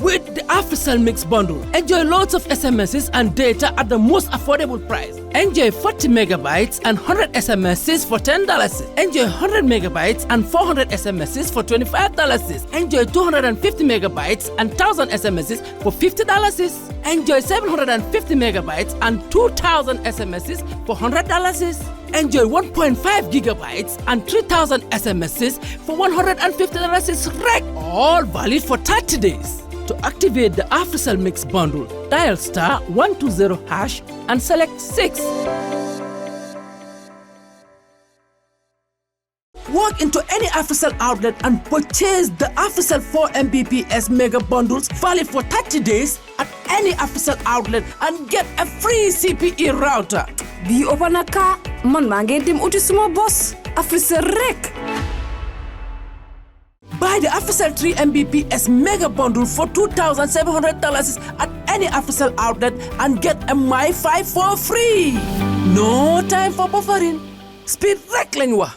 With the AfriCell Mix bundle, enjoy loads of SMSs and data at the most affordable price. Enjoy 40 megabytes and 100 SMSs for $10. Enjoy 100 megabytes and 400 SMSs for $25. Enjoy 250 megabytes and 1000 SMSs for $50. Enjoy 750 megabytes and 2000 SMSs for $100. Enjoy 1.5 gigabytes and 3000 SMSs for $150. Rec! All valid for 30 days. To activate the AfriCell Mix bundle, dial *120# and select 6. Walk into any AfriCell outlet and purchase the AfriCell 4 Mbps mega bundles valid for 30 days at any AfriCell outlet and get a free CPE router. Bi opanaka man mangi dim uti suma boss AfriCell rek. Buy the AfriCell 3 Mbps mega bundle for $2,700 at any AfriCell outlet and get a MiFi for free. No time for buffering. Speed recklin wa.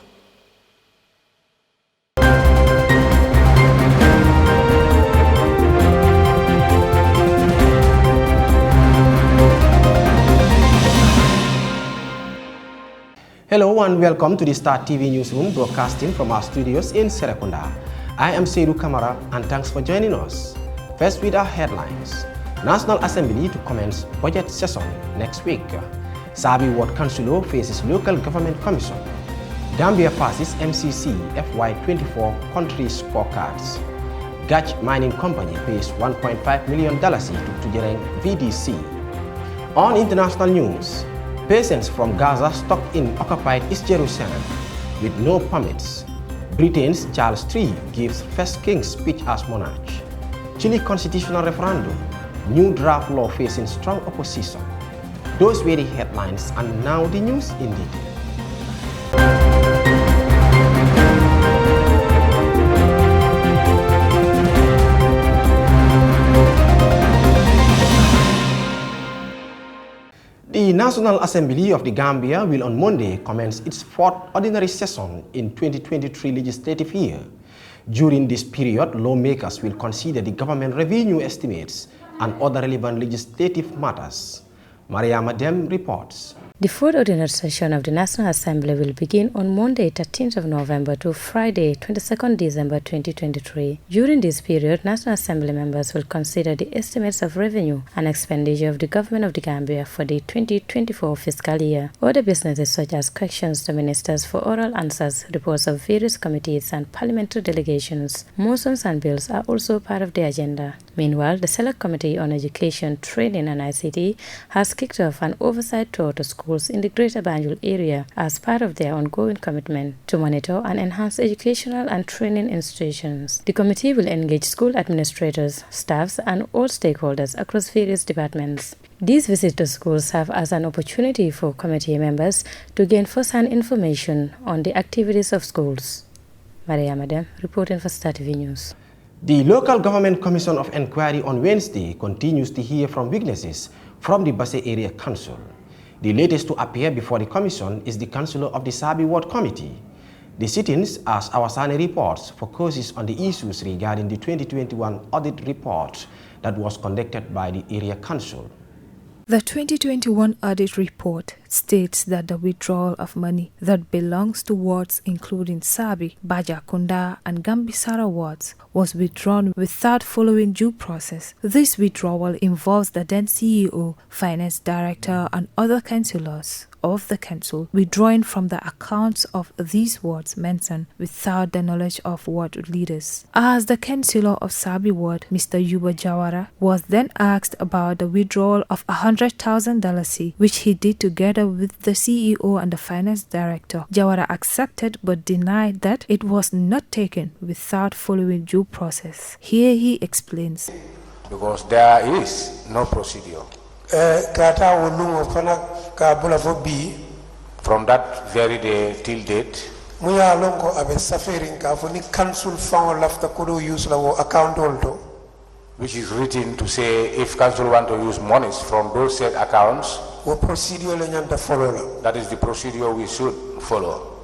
Hello and welcome to the Star TV Newsroom, broadcasting from our studios in Serekunda. I am Seydou Kamara and thanks for joining us. First with our headlines. National Assembly to commence budget session next week. Sabi Ward Councilor faces local government commission. Gambia passes MCC FY24 country scorecards. Gach Mining Company pays $1.5 million to Tujereng VDC. On international news, patients from Gaza stuck in occupied East Jerusalem with no permits. Britain's Charles III gives first king's speech as monarch. Chile constitutional referendum. New draft law facing strong opposition. Those were the headlines, and now the news in detail. The National Assembly of the Gambia will on Monday commence its fourth ordinary session in 2023 legislative year. During this period, lawmakers will consider the government revenue estimates and other relevant legislative matters. Maria Madem reports. The fourth ordinary session of the National Assembly will begin on Monday, 13th of November to Friday, 22nd December 2023. During this period, National Assembly members will consider the estimates of revenue and expenditure of the Government of the Gambia for the 2024 fiscal year. Other businesses such as questions to ministers for oral answers, reports of various committees and parliamentary delegations, motions and bills are also part of the agenda. Meanwhile, the Select Committee on Education, Training and ICT has kicked off an oversight tour to schools in the Greater Banjul area as part of their ongoing commitment to monitor and enhance educational and training institutions. The committee will engage school administrators, staffs, and all stakeholders across various departments. These visits to schools serve as an opportunity for committee members to gain first-hand information on the activities of schools. Maria Madam, reporting for Star TV News. The Local Government Commission of Inquiry on Wednesday continues to hear from witnesses from the Basse Area Council. The latest to appear before the commission is the councillor of the Sabi Ward Committee. The sittings, as Awasani reports, focuses on the issues regarding the 2021 audit report that was conducted by the area council. The 2021 audit report states that the withdrawal of money that belongs to wards including Sabi, Bajakunda and Gambisara wards was withdrawn without following due process. This withdrawal involves the then CEO, finance director and other councillors of the council withdrawing from the accounts of these wards mentioned without the knowledge of ward leaders. As the councillor of Sabi ward, Mr. Yuba Jawara, was then asked about the withdrawal of $100,000, which he did together with the CEO and the finance director. Jawara accepted but denied that it was not taken without following due process. Here he explains. Because there is no procedure. From that very day till date, which is written to say if council want to use monies from those said accounts, that is the procedure we should follow.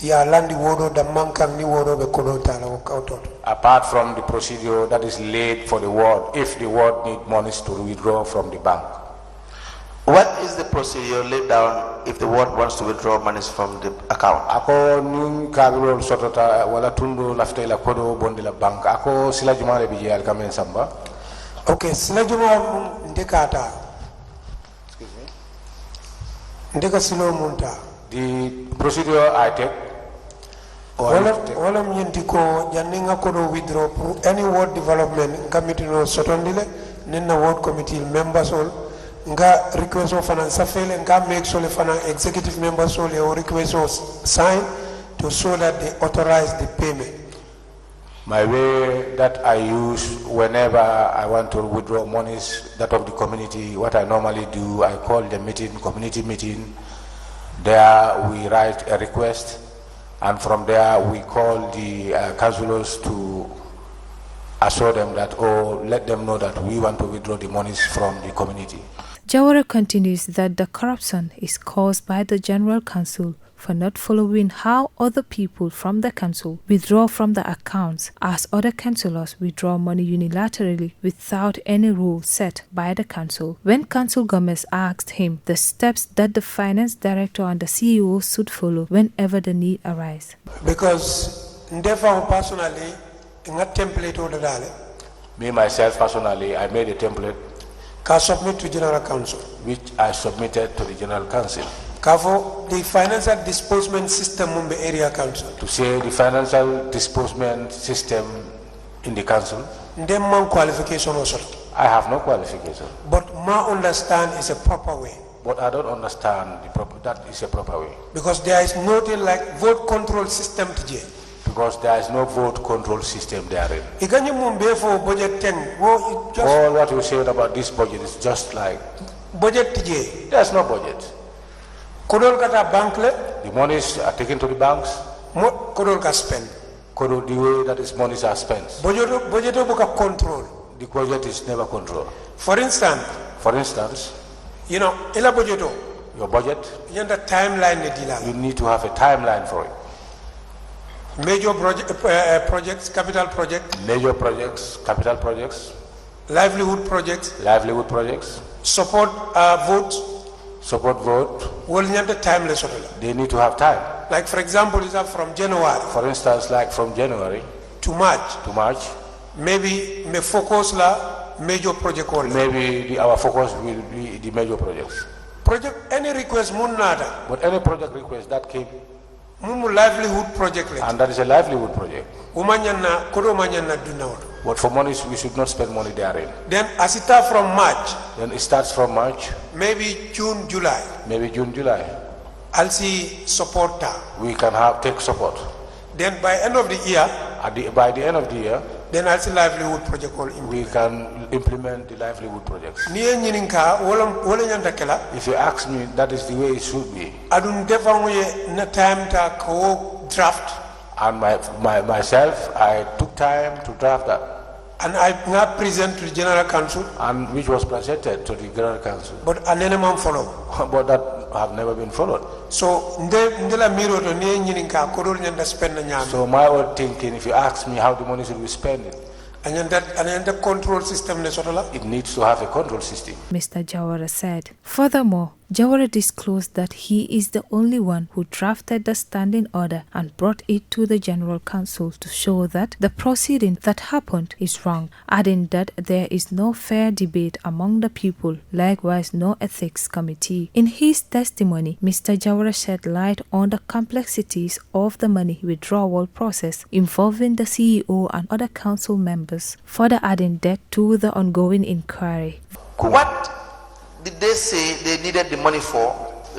ya landi wodo da mankang ni wodo be konota la wakautot. Apart from the procedure that is laid for the ward, if the ward need monies to withdraw from the bank. What is the procedure laid down if the ward wants to withdraw monies from the account? Ako nun kabiro sotota wala tundu lafte la kodo bondi la bank. Ako sila jumare biji al kamen samba. Okay, sila jumare ndekata. Excuse me. Ndeka silo munta. The procedure I take. Wala mnyenti ko janinga kodo withdraw any ward development committee no sotondile nina ward committee members all nga request of finance fele nga make sure finance executive members all your request was sign to show that they authorize the payment. My way that I use whenever I want to withdraw monies that of the community, what I normally do, I call the meeting, community meeting. There we write a request, and from there we call the councillors to assure them that, or let them know that we want to withdraw the monies from the community. Jawara continues that the corruption is caused by the General Council for not following how other people from the council withdraw from the accounts, as other councillors withdraw money unilaterally without any rule set by the council. When Council Gomez asked him the steps that the finance director and the CEO should follow whenever the need arises. Because personally, in a template order, me myself personally, I made a template can submit to General Council, which I submitted to the General Council. Kafo, the financial disbursement system in the area council. To say the financial disbursement system in the council. Qualification also. I have no qualification. But my understand is a proper way. But I don't understand that is a proper way. Because there is nothing like vote control system today. Because there is no vote control system therein. Budget 10. All what you said about this budget is just like budget today. There's no budget. The monies are taken to the banks. Spend. The way that is monies are spent. Budget control. The budget is never controlled. For instance, you know, your budget. You need a timeline. You need to have a timeline for it. Major projects, capital projects. Major projects, capital projects. Livelihood projects. Livelihood projects. Support votes. Support vote. They need to have time. Like for example, is from January. For instance, like from January to March. To March. Maybe me focus la major project only. Maybe our focus will be the major projects. Project any request nada. But any project request that came. Livelihood project. And that is a livelihood project. But for money, we should not spend money therein. Then as it starts from March. Then it starts from March. Maybe June, July. Maybe June, July. I'll see support. We can take support. Then by end of the year. By the end of the year. Then I'll see livelihood project. We can implement the livelihood projects. If you ask me, that is the way it should be. I don't time to draft. And myself, I took time to draft that. And I not present to the General Council. And which was presented to the General Council. But an enemy follow. But that have never been followed. So my own thinking, if you ask me how the money should be spent, and the control system, it needs to have a control system. Mr. Jawara said. Furthermore, Jawara disclosed that he is the only one who drafted the standing order and brought it to the General Council to show that the proceeding that happened is wrong, adding that there is no fair debate among the people, likewise no ethics committee. In his testimony, Mr. Jawara shed light on the complexities of the money withdrawal process involving the CEO and other council members, further adding that to the ongoing inquiry. What did they say they needed the money for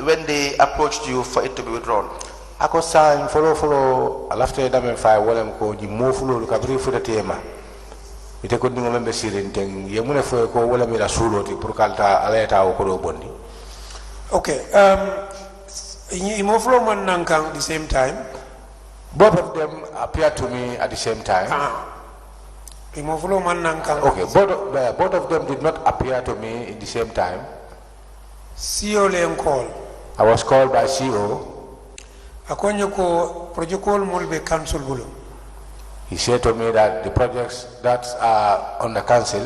when they approached you for it to be withdrawn? Ako sa follow alafte dame fa wala ko di mo fulo ka bri futa tema ite ko dingo membe sirin ten ye mune fo ko wala mi la suloti pour kalta aleta ko do bondi. Okay, Imoflo man nankang the same time. Both of them appear to me at the same time. Imoflo man nankang. Okay, both of them did not appear to me in the same time. CEO Leon call. I was called by CEO. akonye ko project kol mulbe council bulo. He said to me that the projects that are on the council,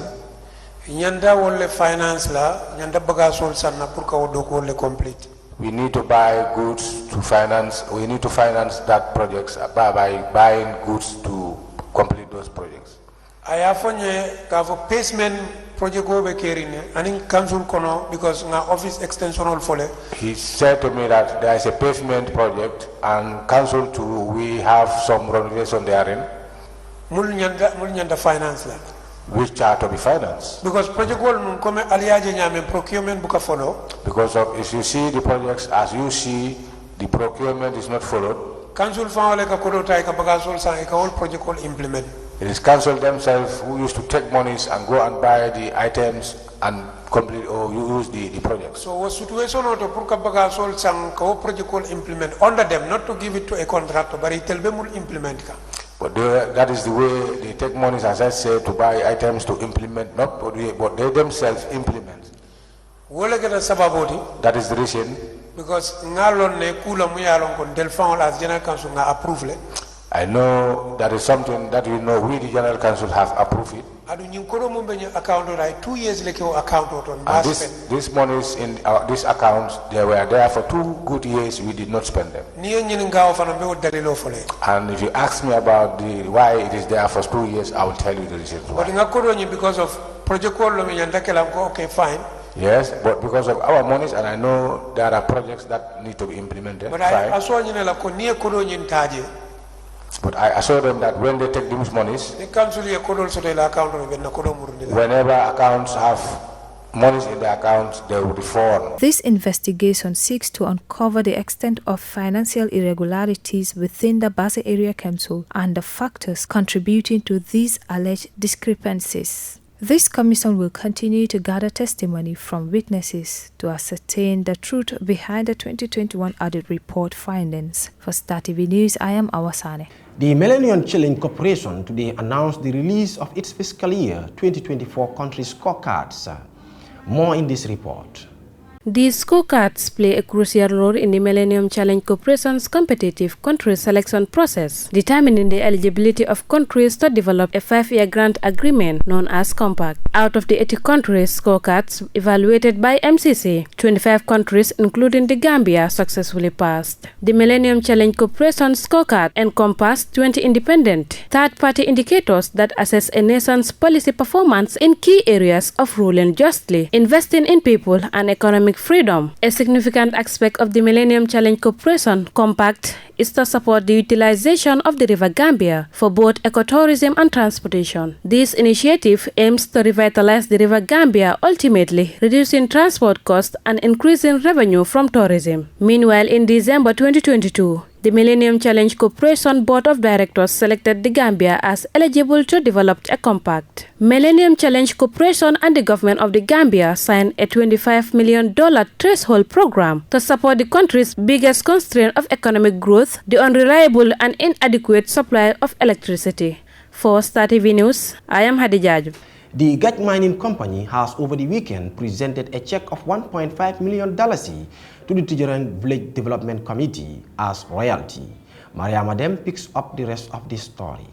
nyanda wolle finance la nyanda bagasol sanna pour ka wodo ko le complete. we need to buy goods to finance. We need to finance that projects by buying goods to complete those projects. Aya fonye ka fo pavement project go be kerine anin council kono because nga office extension all fole. He said to me that there is a pavement project and council too, we have some renovation therein. Mul nyanda finance la. Which are to be financed. Because project wall nun come aliaje nyame procurement buka follow. Because of, if you see the projects as you see, the procurement is not followed. Council fawale ka kodo tay ka bagasol sa e ka whole project wall implement. It is council themselves who used to take monies and go and buy the items and complete or use the project. So was situation auto pour ka bagasol sang ka project wall implement under them, not to give it to a contractor, but it tell them will implement ka. But that is the way they take monies, as I said, to buy items to implement, not but they themselves implement. That is the reason. Because I know that is something that we know we the General Council have approved it. And these monies in this account, they were there for 2 good years, we did not spend them. And if you ask me about why it is there for 2 years, I will tell you the reason why. But because of project okay, fine. Yes, but because of our monies, and I know there are projects that need to be implemented. But But I assure them that when they take these monies, whenever accounts have monies in the accounts, they will reform. This investigation seeks to uncover the extent of financial irregularities within the Basse Area Council and the factors contributing to these alleged discrepancies. This commission will continue to gather testimony from witnesses to ascertain the truth behind the 2021 audit report findings. For Star TV News, I am Awasane. The Millennium Challenge Corporation today announced the release of its fiscal year 2024 country scorecards. More in this report. These scorecards play a crucial role in the Millennium Challenge Corporation's competitive country selection process, determining the eligibility of countries to develop a 5-year grant agreement known as Compact. Out of the 80 countries scorecards evaluated by MCC, 25 countries, including the Gambia, successfully passed. The Millennium Challenge Corporation scorecard encompassed 20 independent, third-party indicators that assess a nation's policy performance in key areas of ruling justly, investing in people, and economic freedom. A significant aspect of the Millennium Challenge Corporation Compact is to support the utilization of the River Gambia for both ecotourism and transportation. This initiative aims to revitalize the River Gambia, ultimately reducing transport costs and increasing revenue from tourism. Meanwhile, in December 2022, the Millennium Challenge Corporation Board of Directors selected the Gambia as eligible to develop a compact. Millennium Challenge Corporation and the government of the Gambia signed a $25 million threshold program to support the country's biggest constraint of economic growth, the unreliable and inadequate supply of electricity. For Star TV News, I am Hadijaju. The Gaj Mining Company has over the weekend presented a check of $1.5 million to the Tijaran Village Development Committee as royalty. Maria Madem picks up the rest of this story.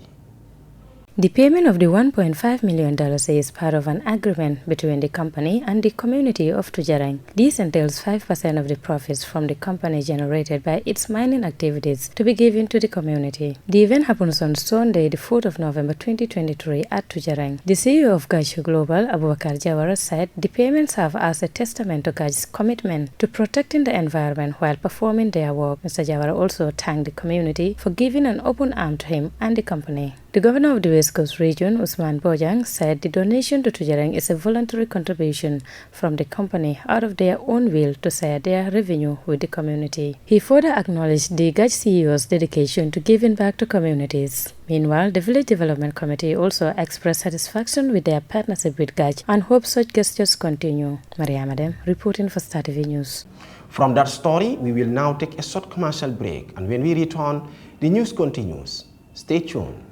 The payment of the $1.5 million is part of an agreement between the company and the community of Tujarang. This entails 5% of the profits from the company generated by its mining activities to be given to the community. The event happens on Sunday, the 4th of November 2023 at Tujarang. The CEO of Gaj Global, Abubakar Jawara, said the payments serve as a testament to Gaj's commitment to protecting the environment while performing their work. Mr. Jawara also thanked the community for giving an open arm to him and the company. The governor of the West Coast region, Usman Bojang, said the donation to Tujarang is a voluntary contribution from the company out of their own will to share their revenue with the community. He further acknowledged the Gaj CEO's dedication to giving back to communities. Meanwhile, the Village Development Committee also expressed satisfaction with their partnership with Gaj and hopes such gestures continue. Maria Madem, reporting for Star TV News. From that story, we will now take a short commercial break, and when we return, the news continues. Stay tuned.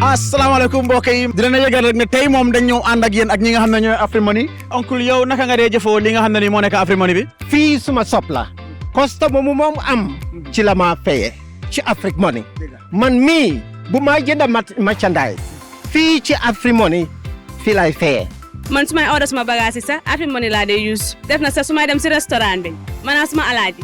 Assalamualaikum mbokk yi dina yëgal rek ne tey moom dañ ñëw ànd ak yéen ak ñi nga xam ne ñooy Afrimoney oncle yow naka nga dee jëfoo li nga xam ne ni moo nekk Afrimoney bi fii suma sop la customer mu moom am ci la ma fayé ci Afrique Money man mi bu ma jënd merchandise fi ci Afrique Money fi lay fayé man sumay order suma bagage sa Afrique Money la day use def na sa sumay dem ci restaurant bi man suma alaaji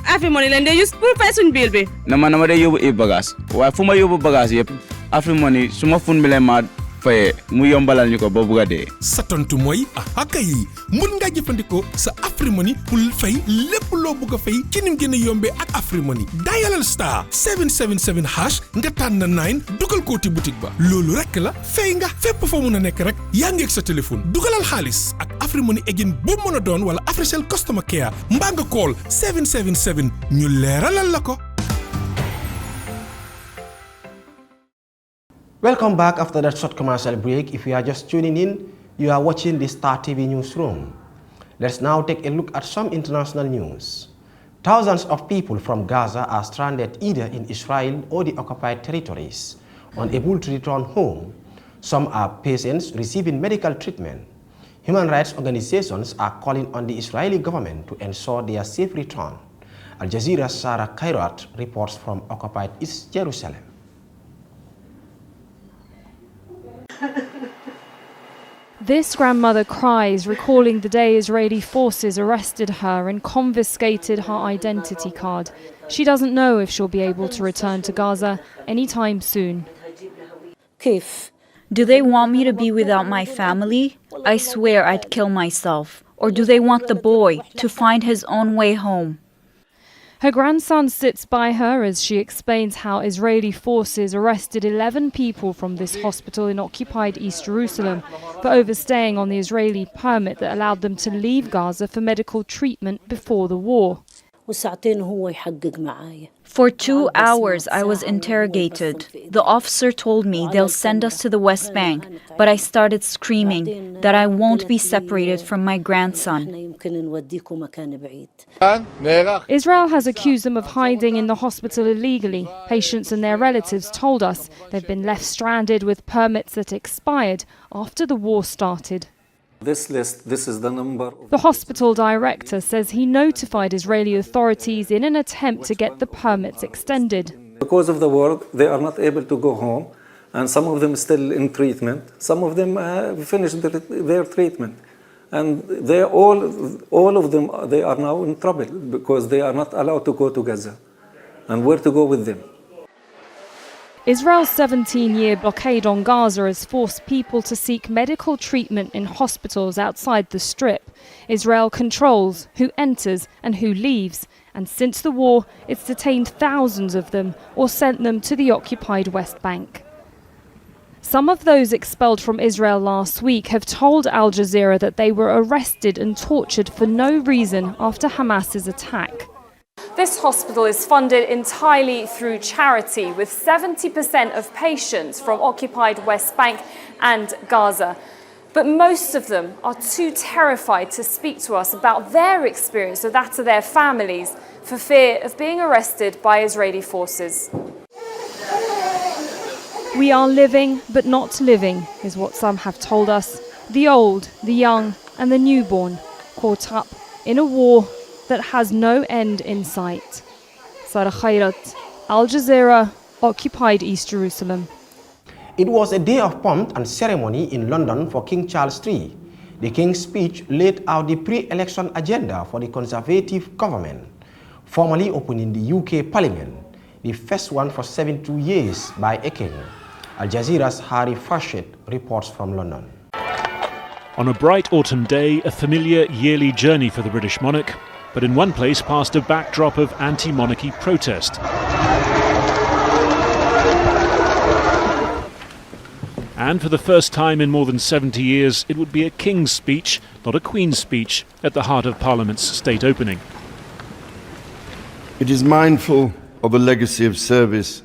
Afrique Money len day use pour fay suñ bill bi na man ma day yobu e bagage way fuma yobu bagage yépp Afrique Money suma fun bi lay ma fayé mu yombalal ñuko ba buga dé sa tontu moy akay mën nga jëfandiko sa Afrique Money pour fay lepp lo bëgg fay ci nim gëna yombé ak Afrique Money dialal star 777 hash nga tan 9 dugal ko ci boutique ba lolu rek la fay nga fépp fa mëna nek rek ya ngi ak sa téléphone dugalal xaliss ak Afrique Money agent bu mëna doon wala Africell customer care mba nga call 777 ñu léralal la ko. Welcome back after that short commercial break. If you are just tuning in, you are watching the Star TV Newsroom. Let's now take a look at some international news. Thousands of people from Gaza are stranded either in Israel or the occupied territories, unable to return home. Some are patients receiving medical treatment. Human rights organizations are calling on the Israeli government to ensure their safe return. Al Jazeera's Sarah Khairat reports from occupied East Jerusalem. This grandmother cries, recalling the day Israeli forces arrested her and confiscated her identity card. She doesn't know if she'll be able to return to Gaza anytime soon. Do they want me to be without my family? I swear I'd kill myself. Or do they want the boy to find his own way home? Her grandson sits by her as she explains how Israeli forces arrested 11 people from this hospital in occupied East Jerusalem for overstaying on the Israeli permit that allowed them to leave Gaza for medical treatment before the war. For 2 hours I was interrogated. The officer told me they'll send us to the West Bank, but I started screaming that I won't be separated from my grandson. Israel has accused them of hiding in the hospital illegally. Patients and their relatives told us they've been left stranded with permits that expired after the war started. This is the number. The hospital director says he notified Israeli authorities in an attempt to get the permits extended. Because of the war, they are not able to go home, and some of them still in treatment. Some of them finished their treatment, and they all of them they are now in trouble because they are not allowed to go to Gaza, and where to go with them. Israel's 17-year blockade on Gaza has forced people to seek medical treatment in hospitals outside the Strip. Israel controls who enters and who leaves, and since the war, it's detained thousands of them or sent them to the occupied West Bank. Some of those expelled from Israel last week have told Al Jazeera that they were arrested and tortured for no reason after Hamas's attack. This hospital is funded entirely through charity, with 70% of patients from occupied West Bank and Gaza. But most of them are too terrified to speak to us about their experience or that of their families for fear of being arrested by Israeli forces. We are living but not living, is what some have told us. The old, the young and the newborn caught up in a war that has no end in sight. Sarah Khairat, Al Jazeera, occupied East Jerusalem. It was a day of pomp and ceremony in London for King Charles III. The King's speech laid out the pre-election agenda for the Conservative government, formally opening the UK Parliament, the first one for 72 years by a king. Al Jazeera's Harry Farshid reports from London. On a bright autumn day, a familiar yearly journey for the British monarch, but in one place past a backdrop of anti-monarchy protest. And for the first time in more than 70 years, it would be a King's speech, not a Queen's speech, at the heart of Parliament's state opening. It is mindful of the legacy of service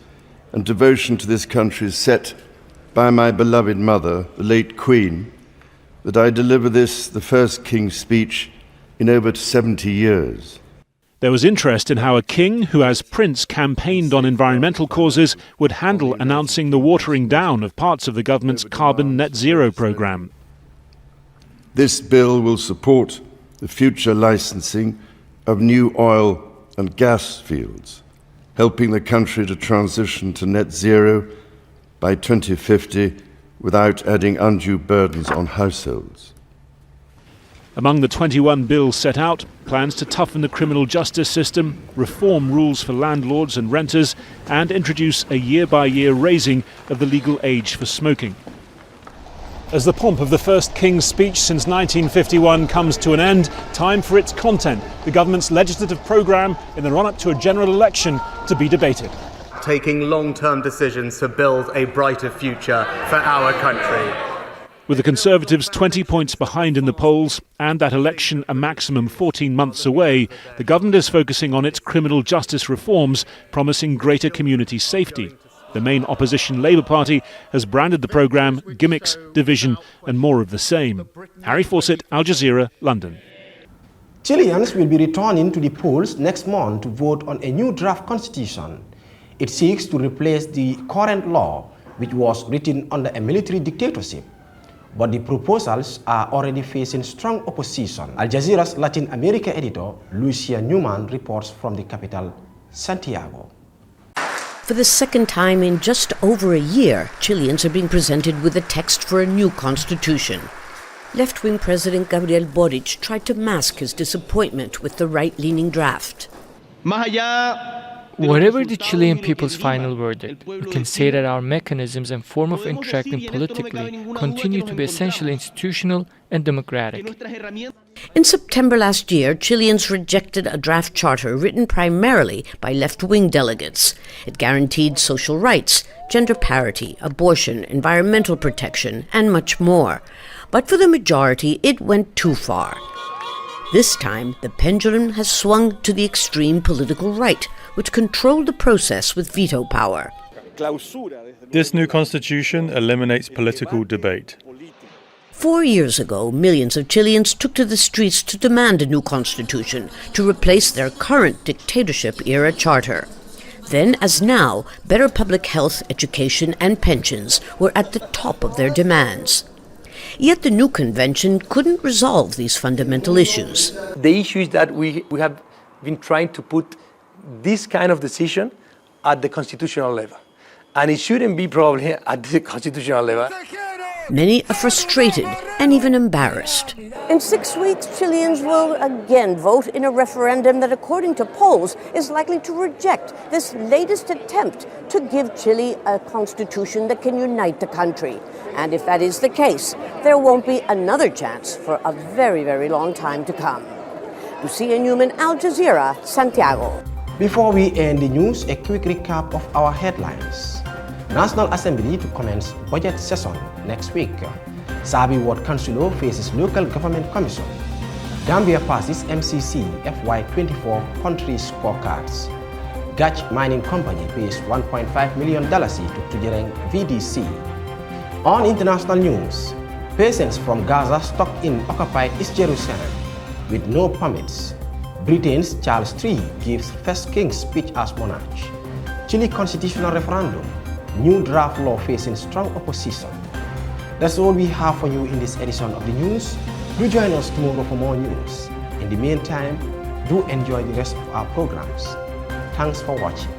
and devotion to this country set by my beloved mother, the late Queen, that I deliver this, the first King's speech, in over 70 years. There was interest in how a king who as prince campaigned on environmental causes would handle announcing the watering down of parts of the government's carbon net zero programme. This bill will support the future licensing of new oil and gas fields, helping the country to transition to net zero by 2050 without adding undue burdens on households. Among the 21 bills set out, plans to toughen the criminal justice system, reform rules for landlords and renters, and introduce a year-by-year raising of the legal age for smoking. As the pomp of the first King's speech since 1951 comes to an end, time for its content, the government's legislative programme in the run-up to a general election, to be debated. Taking long-term decisions to build a brighter future for our country. With the Conservatives 20 points behind in the polls and that election a maximum 14 months away, the government is focusing on its criminal justice reforms, promising greater community safety. The main opposition Labour Party has branded the programme gimmicks, division and more of the same. Harry Fawcett, Al Jazeera, London. Chileans will be returning to the polls next month to vote on a new draft constitution. It seeks to replace the current law, which was written under a military dictatorship. But the proposals are already facing strong opposition. Al Jazeera's Latin America editor, Lucia Newman, reports from the capital, Santiago. For the second time in just over a year, Chileans are being presented with a text for a new constitution. Left-wing President Gabriel Boric tried to mask his disappointment with the right-leaning draft. Whatever the Chilean people's final verdict, we can say that our mechanisms and form of interacting politically continue to be essentially institutional and democratic. In September last year, Chileans rejected a draft charter written primarily by left-wing delegates. It guaranteed social rights, gender parity, abortion, environmental protection, and much more. But for the majority, it went too far. This time, the pendulum has swung to the extreme political right, which controlled the process with veto power. This new constitution eliminates political debate. 4 years ago, millions of Chileans took to the streets to demand a new constitution to replace their current dictatorship-era charter. Then, as now, better public health, education and pensions were at the top of their demands. Yet the new convention couldn't resolve these fundamental issues. The issue is that we have been trying to put this kind of decision at the constitutional level. And it shouldn't be probably at the constitutional level. Many are frustrated and even embarrassed. In 6 weeks, Chileans will again vote in a referendum that, according to polls, is likely to reject this latest attempt to give Chile a constitution that can unite the country. And if that is the case, there won't be another chance for a very, very long time to come. Lucia Newman, Al Jazeera, Santiago. Before we end the news, a quick recap of our headlines. National Assembly to commence budget session next week. Sabi Ward Councilor faces local government commission. Gambia passes MCC FY24 country scorecards. Gach Mining Company pays $1.5 million to Tujereng VDC. On international news, patients from Gaza stuck in occupied East Jerusalem with no permits. Britain's Charles III gives first King's speech as monarch. Chile constitutional referendum. New draft law facing strong opposition. That's all we have for you in this edition of the news. Do join us tomorrow for more news. In the meantime, do enjoy the rest of our programs. Thanks for watching.